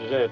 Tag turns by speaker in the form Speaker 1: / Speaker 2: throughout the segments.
Speaker 1: is it.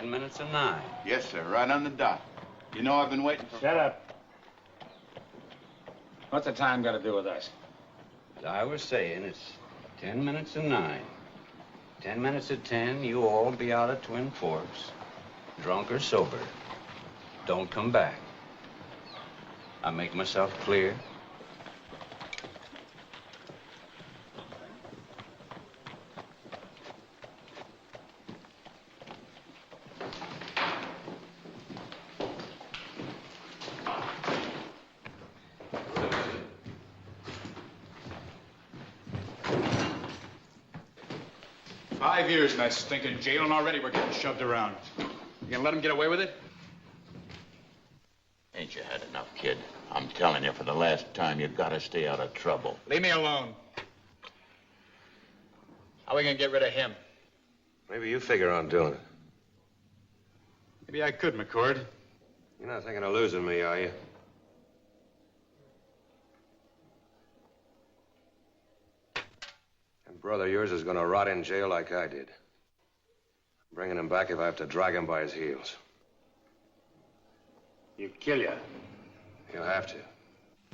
Speaker 2: Minutes of 9.
Speaker 3: Yes, sir, right on the dot. You know I've been waiting for...
Speaker 1: Shut up. What's the time got to do with us?
Speaker 2: As I was saying, it's 10 minutes of 9. 10 minutes of 10, you all be out of Twin Forks, drunk or sober. Don't come back. I make myself clear.
Speaker 4: Five years in that stinking jail, and already we're getting shoved around. You gonna let him get away with it?
Speaker 3: Ain't you had enough, kid? I'm telling you, for the last time, you gotta stay out of trouble.
Speaker 4: Leave me alone. How are we gonna get rid of him?
Speaker 5: Maybe you figure on doing it.
Speaker 4: Maybe I could, McCord.
Speaker 5: You're not thinking of losing me, are you? And brother of yours is gonna rot in jail like I did. I'm bringing him back if I have to drag him by his heels.
Speaker 1: He'd kill you.
Speaker 5: He'll have to.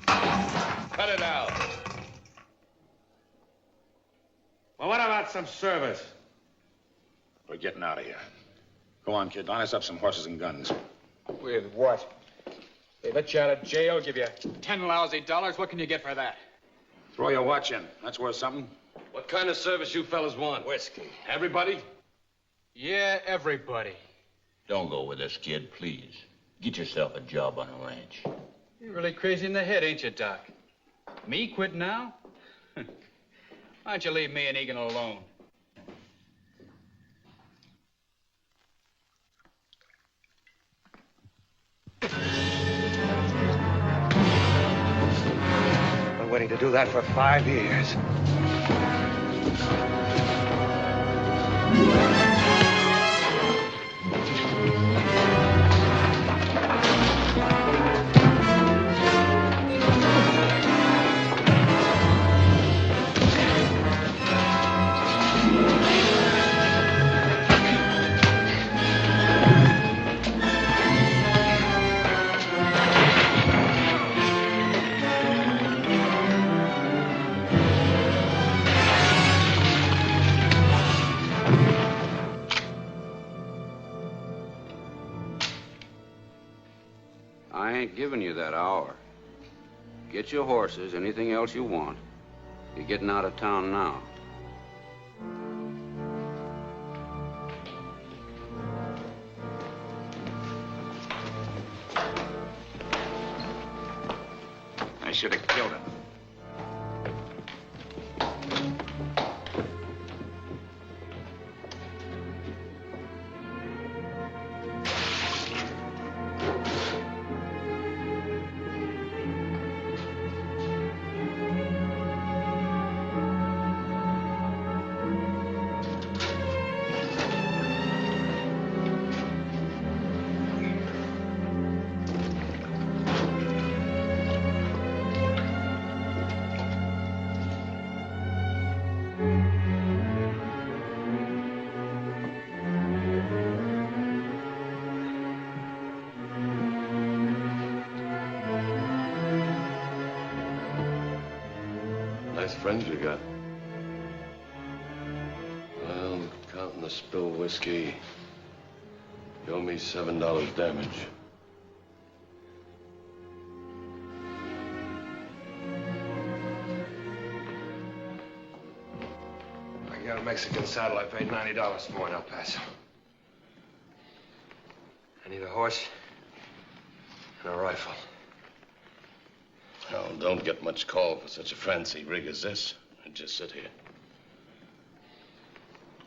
Speaker 6: Cut it out. Well, what about some service?
Speaker 4: We're getting out of here. Go on, kid. Line us up some horses and guns.
Speaker 1: With what?
Speaker 4: They let you out of jail, give you 10 lousy dollars. What can you get for that? Throw your watch in. That's worth something.
Speaker 6: What kind of service you fellas want?
Speaker 3: Whiskey.
Speaker 6: Everybody?
Speaker 4: Yeah, everybody.
Speaker 3: Don't go with us, kid, please. Get yourself a job on a ranch.
Speaker 4: You're really crazy in the head, ain't you, Doc? Me quit now? Why don't you leave me and Egan alone?
Speaker 5: Been waiting to do that for 5 years.
Speaker 2: I ain't giving you that hour. Get your horses, anything else you want. You're getting out of town now.
Speaker 4: I should have killed him.
Speaker 5: Nice friends you got. Well, counting the spilled whiskey, you owe me $7 damage. Mexican saddle I paid $90 for in El Paso. I need a horse and a rifle.
Speaker 6: Well, don't get much call for such a fancy rig as this. Just sit here.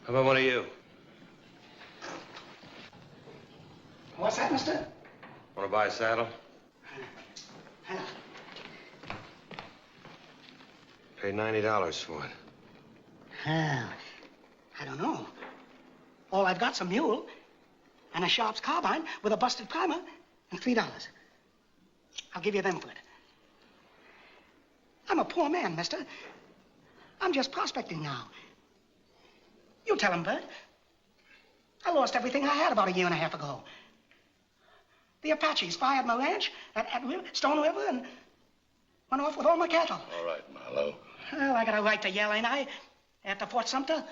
Speaker 5: How about one of you?
Speaker 7: What's that, mister?
Speaker 5: Want to buy a saddle? Paid $90 for it.
Speaker 7: I don't know. All I've got's a mule and a Sharp's carbine with a busted primer and $3. I'll give you them for it. I'm a poor man, mister. I'm just prospecting now. You tell him, Bert. I lost everything I had about a year and a half ago. The Apaches fired my ranch at Stone River and went off with all my cattle.
Speaker 6: All right, Marlowe.
Speaker 7: Well, I got a right to yell, ain't I? After Fort Sumter.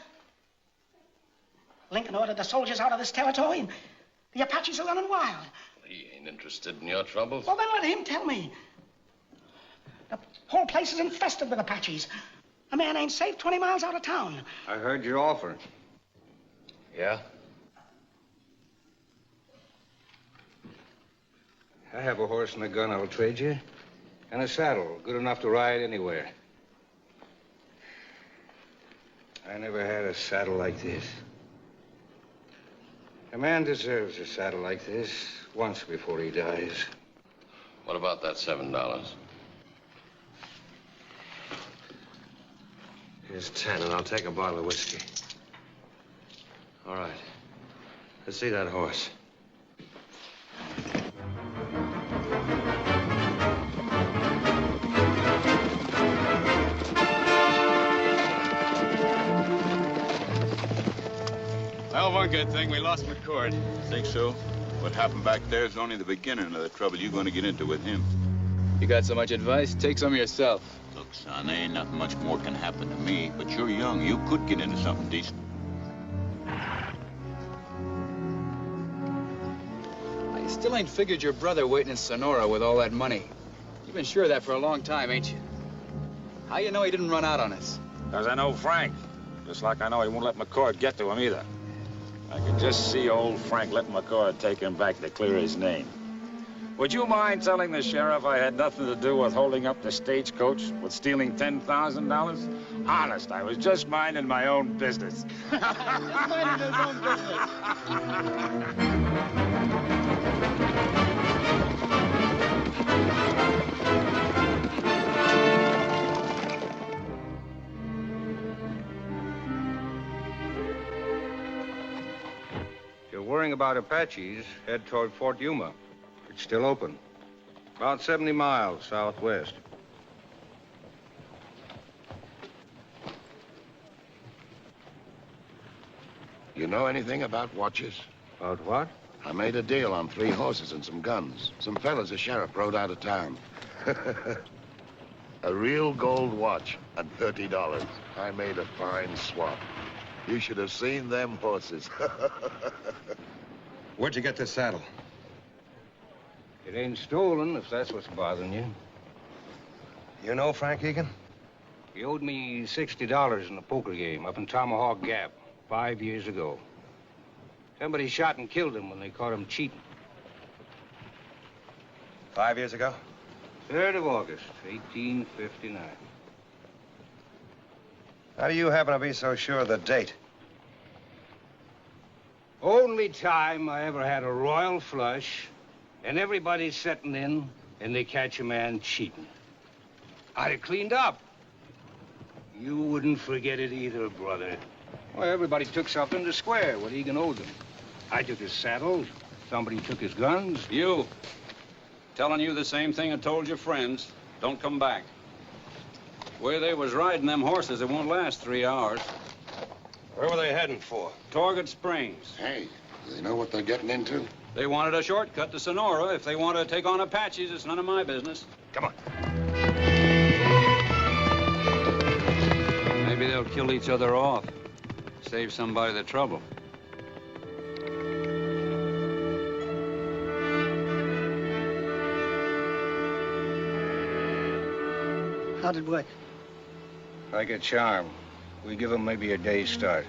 Speaker 7: Lincoln ordered the soldiers out of this territory, and the Apaches are running wild.
Speaker 6: He ain't interested in your troubles.
Speaker 7: Well, then let him tell me. The whole place is infested with Apaches. A man ain't safe 20 miles out of town.
Speaker 1: I heard your offer.
Speaker 5: Yeah?
Speaker 1: I have a horse and a gun I'll trade you. And a saddle, good enough to ride anywhere. I never had a saddle like this. A man deserves a saddle like this once before he dies.
Speaker 6: What about that $7?
Speaker 5: Here's 10, and I'll take a bottle of whiskey. All right. Let's see that horse.
Speaker 4: Well, one good thing, we lost McCord.
Speaker 3: Think so? What happened back there is only the beginning of the trouble you're going to get into with him.
Speaker 4: You got so much advice, take some yourself.
Speaker 3: Look, son, ain't nothing much more can happen to me, but you're young. You could get into something decent.
Speaker 4: I still ain't figured your brother waiting in Sonora with all that money. You've been sure of that for a long time, ain't you? How you know he didn't run out on us?
Speaker 8: Because I know Frank. Just like I know he won't let McCord get to him either. I can just see old Frank letting McCord take him back to clear his name. Would you mind telling the sheriff I had nothing to do with holding up the stagecoach, with stealing $10,000? Honest, I was just minding my own business.
Speaker 4: Minding his own business.
Speaker 1: If you're worrying about Apaches, head toward Fort Yuma. It's still open. About 70 miles southwest.
Speaker 9: You know anything about watches?
Speaker 1: About what?
Speaker 9: I made a deal on 3 horses and some guns. Some fellas the sheriff rode out of town. A real gold watch and $30. I made a fine swap. You should have seen them horses.
Speaker 5: Where'd you get this saddle?
Speaker 1: It ain't stolen, if that's what's bothering you.
Speaker 5: You know Frank Egan?
Speaker 1: He owed me $60 in a poker game up in Tomahawk Gap 5 years ago. Somebody shot and killed him when they caught him cheating.
Speaker 5: 5 years ago?
Speaker 1: 3rd of August, 1859.
Speaker 5: How do you happen to be so sure of the date?
Speaker 1: Only time I ever had a royal flush, and everybody's setting in, and they catch a man cheating. I'd have cleaned up. You wouldn't forget it either, brother. Well, everybody took something to square what Egan owed them. I took his saddle. Somebody took his guns.
Speaker 2: You. Telling you the same thing I told your friends. Don't come back. Where they was riding them horses, it won't last 3 hours.
Speaker 5: Where were they heading for?
Speaker 2: Torgut Springs.
Speaker 9: Hey, do they know what they're getting into?
Speaker 2: They wanted a shortcut to Sonora. If they want to take on Apaches, it's none of my business.
Speaker 5: Come on.
Speaker 2: Maybe they'll kill each other off. Save somebody the trouble.
Speaker 7: How'd it work?
Speaker 1: Like a charm. We give them maybe a day's start.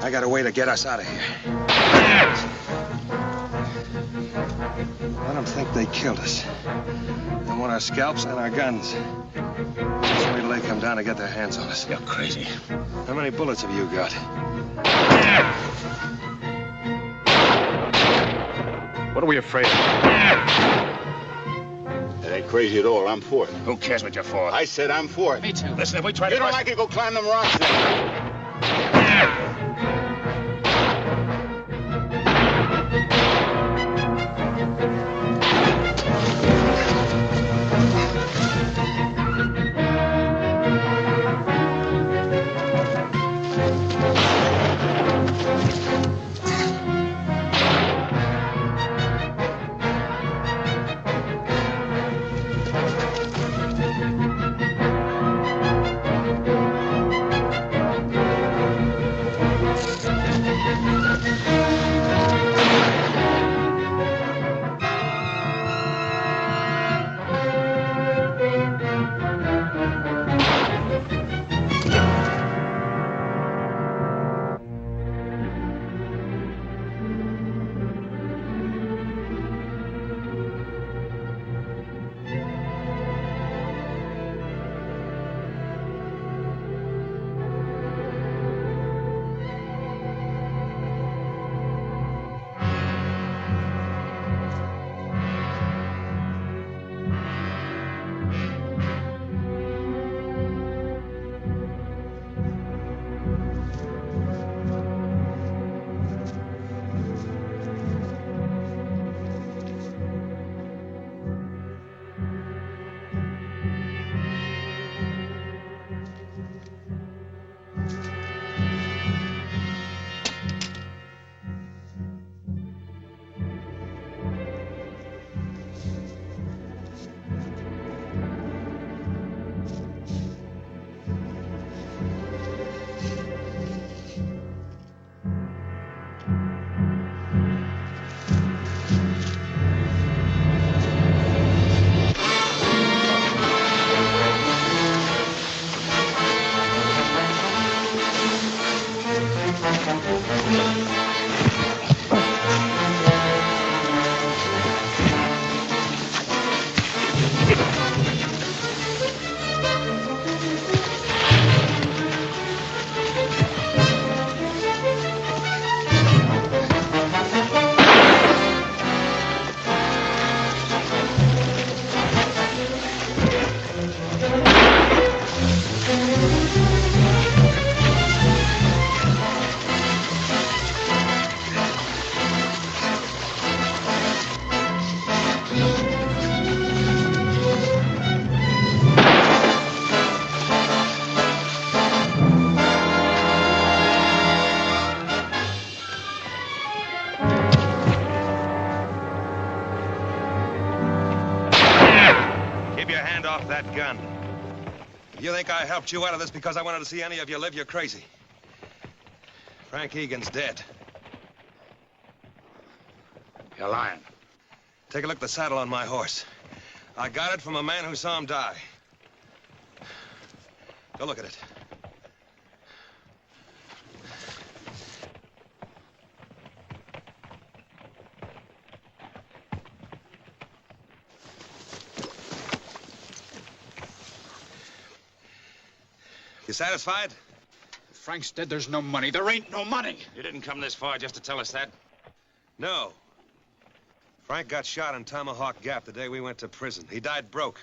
Speaker 5: I got a way to get us out of here. Let them think they killed us. They want our scalps and our guns. Just wait till they come down to get their hands on us.
Speaker 3: You're crazy.
Speaker 5: How many bullets have you got?
Speaker 6: What are we afraid of?
Speaker 3: That ain't crazy at all. I'm for it.
Speaker 6: Who cares what you're for?
Speaker 3: I said I'm for it.
Speaker 4: Me too.
Speaker 6: Listen, if we try
Speaker 3: You
Speaker 6: to...
Speaker 3: don't like it, go climb them rocks then.
Speaker 5: Keep your hand off that gun. If you think I helped you out of this because I wanted to see any of you live, you're crazy. Frank Egan's dead.
Speaker 8: You're lying.
Speaker 5: Take a look at the saddle on my horse. I got it from a man who saw him die. Go look at it. You satisfied?
Speaker 4: If Frank's dead, there's no money. There ain't no money.
Speaker 8: You didn't come this far just to tell us that?
Speaker 5: No. Frank got shot in Tomahawk Gap the day we went to prison. He died broke.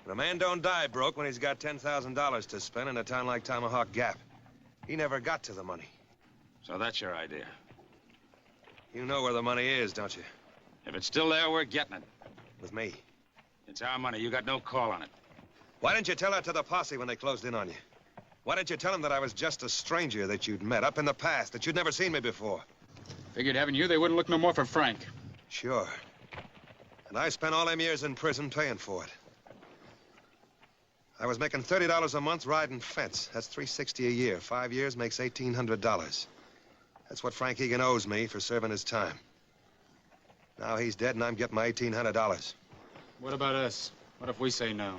Speaker 5: And a man don't die broke when he's got $10,000 to spend in a town like Tomahawk Gap. He never got to the money.
Speaker 8: So that's your idea.
Speaker 5: You know where the money is, don't you?
Speaker 8: If it's still there, we're getting it.
Speaker 5: With me.
Speaker 8: It's our money. You got no call on it.
Speaker 5: Why didn't you tell that to the posse when they closed in on you? Why didn't you tell them that I was just a stranger that you'd met up in the past, that you'd never seen me before?
Speaker 4: Figured having you, they wouldn't look no more for Frank.
Speaker 5: Sure. And I spent all them years in prison paying for it. I was making $30 a month riding fence. That's $360 a year. 5 years makes $1,800. That's what Frank Egan owes me for serving his time. Now he's dead and I'm getting my $1,800.
Speaker 4: What about us? What if we say no?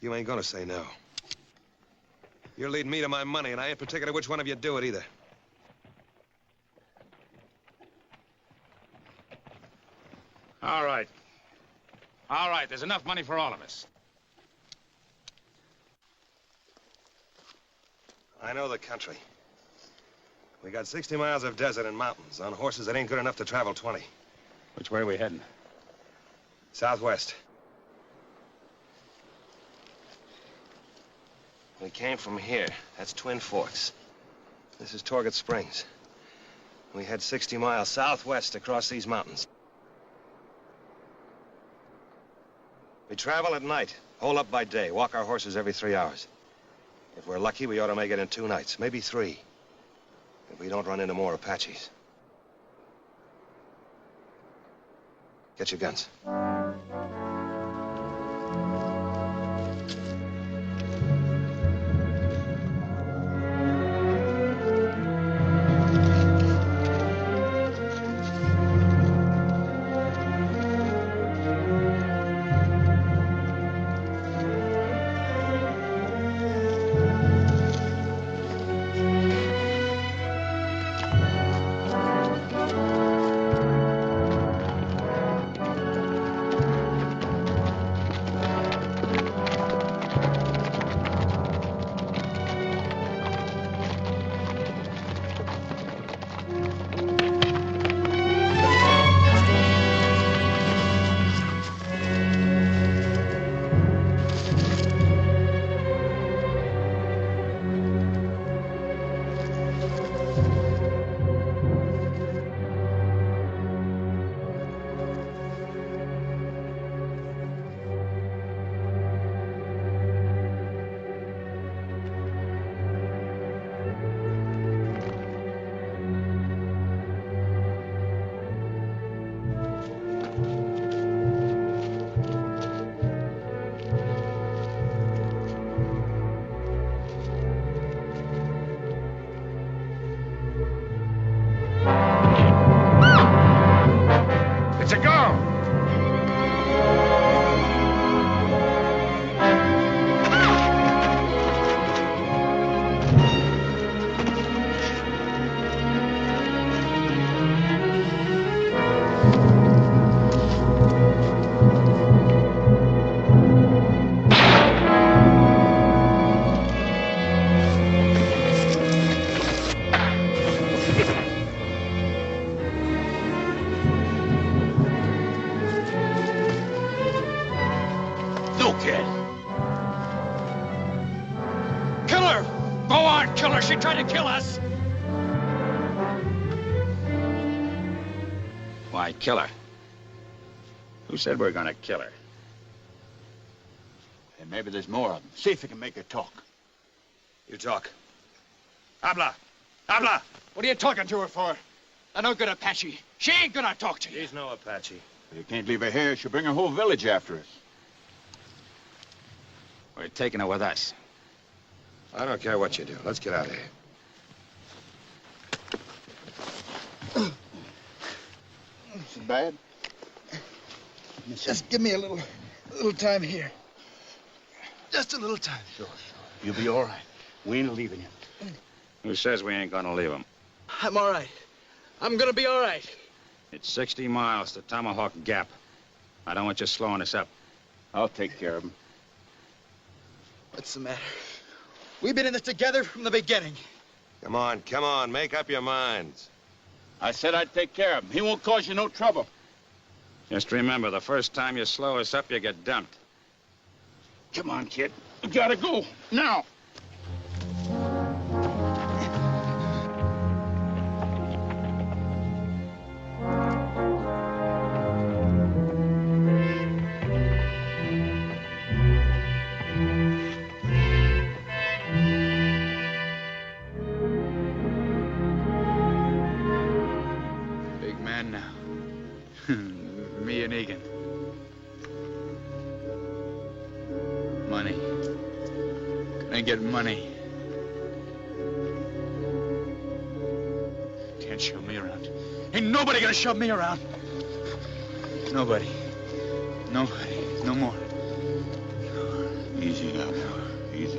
Speaker 5: You ain't gonna say no. You're leading me to my money, and I ain't particular which one of you do it either.
Speaker 8: All right. All right, there's enough money for all of us.
Speaker 5: I know the country. We got 60 miles of desert and mountains on horses that ain't good enough to travel 20.
Speaker 8: Which way are we heading?
Speaker 5: Southwest. We came from here. That's Twin Forks. This is Torget Springs. We head 60 miles southwest across these mountains. We travel at night, hole up by day, walk our horses every 3 hours. If we're lucky, we ought to make it in 2 nights, maybe 3. If we don't run into more Apaches. Get your guns.
Speaker 6: It's a go!
Speaker 4: She tried to kill us.
Speaker 8: Why kill her? Who said we're gonna kill her?
Speaker 3: And maybe there's more of them. See if you can make her talk.
Speaker 5: You talk. Habla! Habla!
Speaker 4: What are you talking to her for? I no good Apache. She ain't gonna talk to you.
Speaker 5: She's no Apache.
Speaker 3: You can't leave her here. She'll bring her whole village after us.
Speaker 8: We're taking her with us.
Speaker 5: I don't care what you do. Let's get out of here.
Speaker 3: Is it bad?
Speaker 10: Just give me a little time here. Just a little time.
Speaker 3: Sure. You'll be all right. We ain't leaving you.
Speaker 8: Who says we ain't gonna leave him?
Speaker 10: I'm all right. I'm gonna be all right.
Speaker 8: It's 60 miles to Tomahawk Gap. I don't want you slowing us up.
Speaker 3: I'll take care of him.
Speaker 10: What's the matter? We've been in this together from the beginning.
Speaker 5: Come on. Make up your minds.
Speaker 3: I said I'd take care of him. He won't cause you no trouble.
Speaker 8: Just remember, the first time you slow us up, you get dumped.
Speaker 3: Come on, kid. We gotta go. Now.
Speaker 4: Big man now. Me and Egan. Money. Gonna get money. Can't shove me around. Ain't nobody gonna shove me around. Nobody. Nobody. No more.
Speaker 3: Easy now. Easy.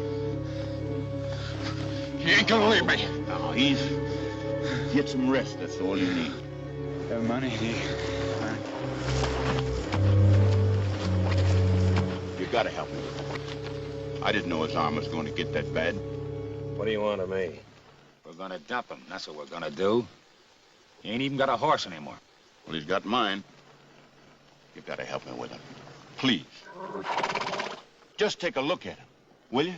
Speaker 4: You ain't gonna leave me.
Speaker 3: Now, easy. Get some rest. That's all you need.
Speaker 4: Have money.
Speaker 3: You gotta help him. I didn't know his arm was going to get that bad.
Speaker 5: What do you want of me?
Speaker 8: We're gonna dump him. That's what we're gonna do. He ain't even got a horse anymore.
Speaker 3: Well, he's got mine. You gotta help me with him. Please. Just take a look at him, will you?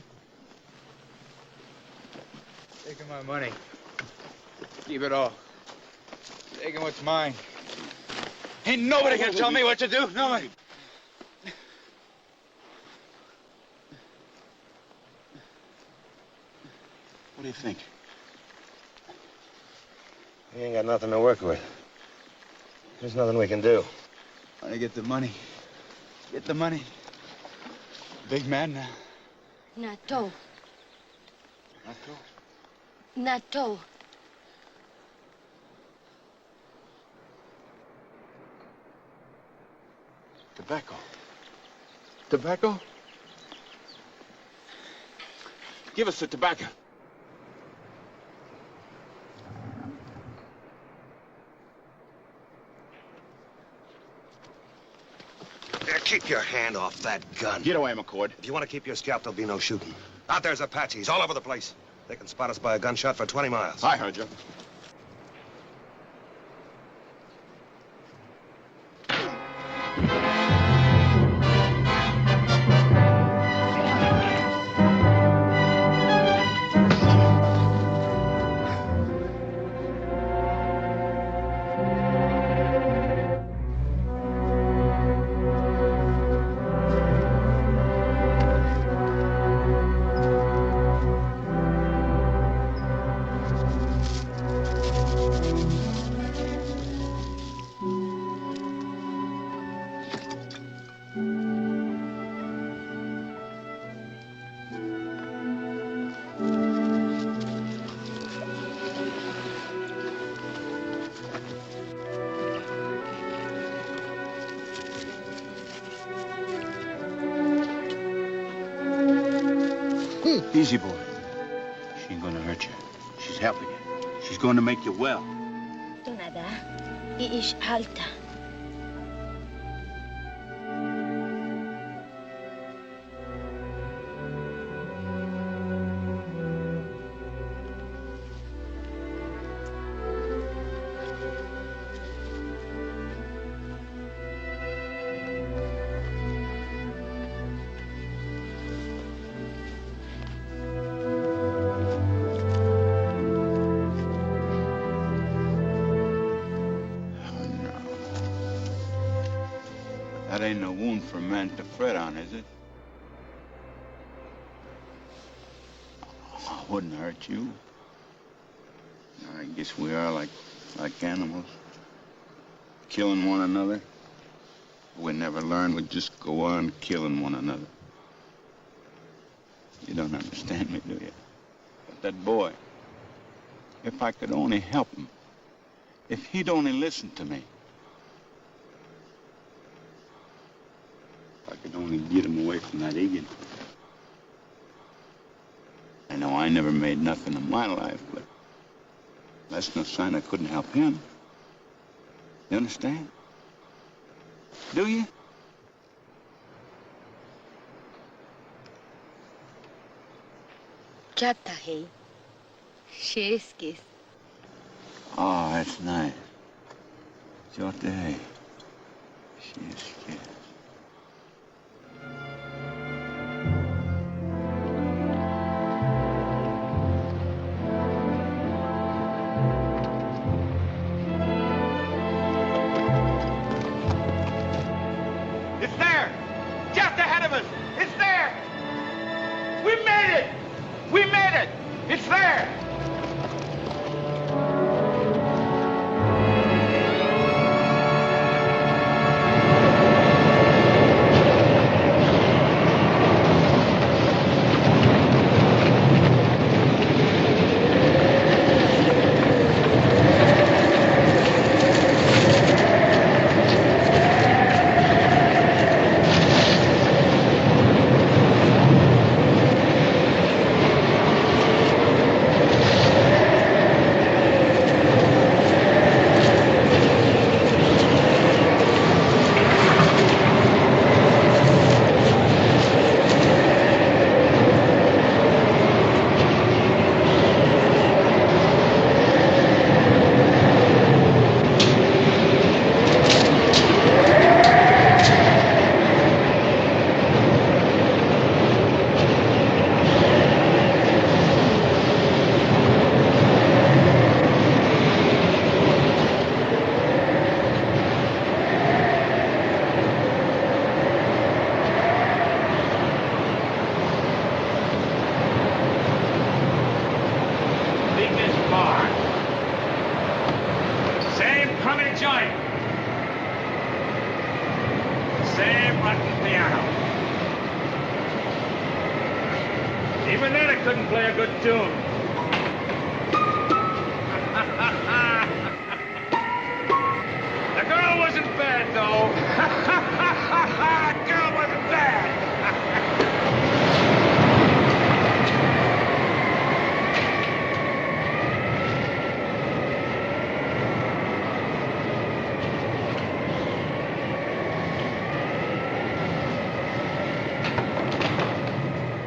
Speaker 4: Taking my money. Keep it all. Taking what's mine. Ain't nobody gonna tell me what to do. Nobody.
Speaker 3: What do you think?
Speaker 5: He ain't got nothing to work with. There's nothing we can do.
Speaker 4: I get the money. Get the money. Big man now.
Speaker 11: Nato.
Speaker 3: Nato?
Speaker 11: Nato.
Speaker 3: Tobacco. Tobacco? Give us the tobacco.
Speaker 5: Keep your hand off that gun.
Speaker 3: Get away, McCord.
Speaker 5: If you want to keep your scalp, there'll be no shooting. Out there's Apaches all over the place. They can spot us by a gunshot for 20 miles.
Speaker 3: I heard you. Easy, boy. She ain't gonna hurt you. She's helping you. She's going to make you well.
Speaker 11: Tunada. Iish halta.
Speaker 12: That ain't no wound for a man to fret on, is it? I wouldn't hurt you. I guess we are like animals, killing one another. We never learn. We just go on killing one another. You don't understand me, do you? But that boy, if I could only help him, if he'd only listen to me, if I could only get him away from that Egan. I know I never made nothing of my life, but that's no sign I couldn't help him. You understand? Do you?
Speaker 11: Chatta, hey. Sheskis.
Speaker 12: Oh, that's nice. Jota, hey. Sheskis.
Speaker 13: It's there!
Speaker 14: Even then, it couldn't play a good tune. The girl wasn't bad, though. The girl wasn't bad.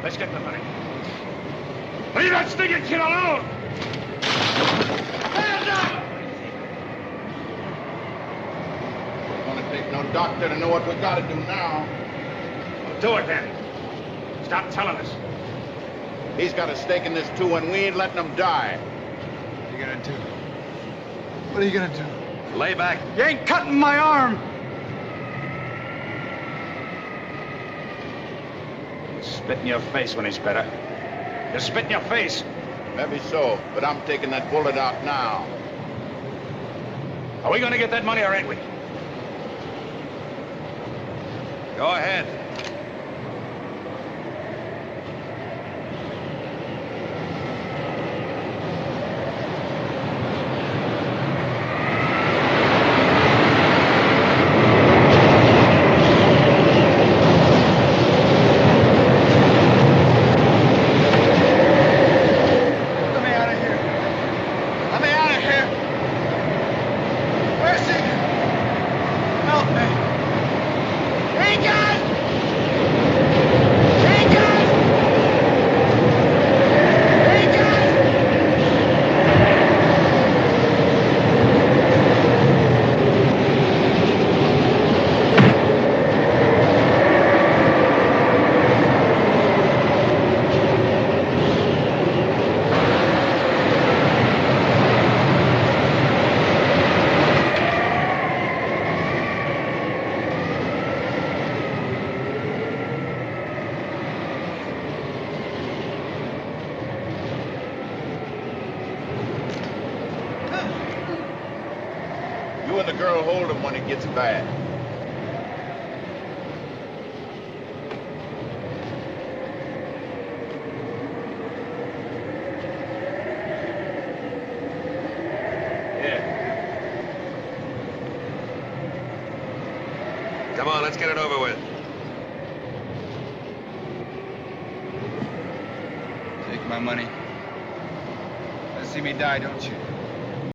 Speaker 14: Let's get the money. Leave that stinking kid alone! Stand up!
Speaker 3: It's gonna take no doctor to know what we gotta do now.
Speaker 14: Well, do it then. Stop telling us.
Speaker 3: He's got a stake in this too, and we ain't letting him die.
Speaker 10: What are you gonna do? What are you gonna do?
Speaker 14: Lay back.
Speaker 10: You ain't cutting my arm!
Speaker 14: Spit in your face when he's better. Just spit in your face.
Speaker 3: Maybe so, but I'm taking that bullet out now.
Speaker 14: Are we gonna get that money or ain't we?
Speaker 5: Go ahead.
Speaker 10: Egan!
Speaker 12: hold him when it gets bad.
Speaker 5: Come on, let's get it over with.
Speaker 4: Take my money. Let's see me die, don't you?